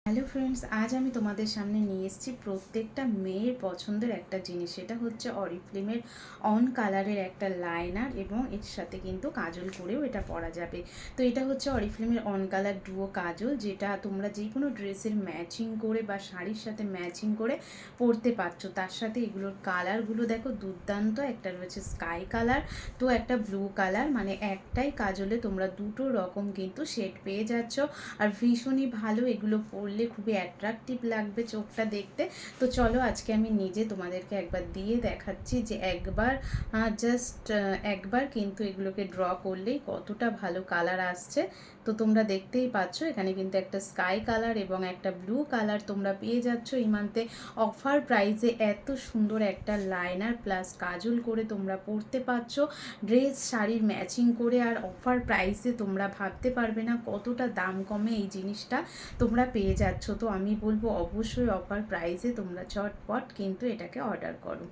Hello friends, আজ আমি তোমাদের সামনে নিয়ে এসেছি প্রত্যেকটা মেয়ের পছন্দের একটা জিনিস। এটা হচ্ছে অরিফ্লেমের অন কালারের একটা লাইনার এবং এর সাথে কিন্তু কাজল করেও এটা পরা যাবে। তো এটা হচ্ছে অরিফ্লেমের অন কালার ডুও কাজল, যেটা তোমরা যে কোনো ড্রেসের ম্যাচিং করে বা শাড়ির সাথে ম্যাচিং করে পরতে পারছো। তার সাথে এগুলোর কালারগুলো দেখো দুর্দান্ত, একটা রয়েছে স্কাই কালার, তো একটা ব্লু কালার, মানে একটাই কাজলে তোমরা দুটো রকম কিন্তু শেড পেয়ে যাচ্ছ। আর ভীষণই ভালো, এগুলো পরলে খুবই অ্যাট্রাকটিভ লাগবে চোখটা দেখতে। তো চলো আজকে আমি নিজে তোমাদেরকে একবার দিয়ে দেখাচ্ছি যে একবার কিন্তু এগুলোকে ড্র করলেই কতটা ভালো কালার আসছে। তো তোমরা দেখতেই পাচ্ছ এখানে কিন্তু একটা স্কাই কালার এবং একটা ব্লু কালার তোমরা পেয়ে যাচ্ছ এই মান্থে অফার প্রাইসে। এত সুন্দর একটা লাইনার প্লাস কাজল করে তোমরা পরতে পারছো ড্রেস শাড়ির ম্যাচিং করে, আর অফার প্রাইসে তোমরা ভাবতে পারবে না কতটা দাম কমে এই জিনিসটা তোমরা পেয়ে যাচ্ছ। তো আমি বলবো অবশ্যই অফার প্রাইসে তোমরা চটপট কিন্তু এটাকে অর্ডার করো।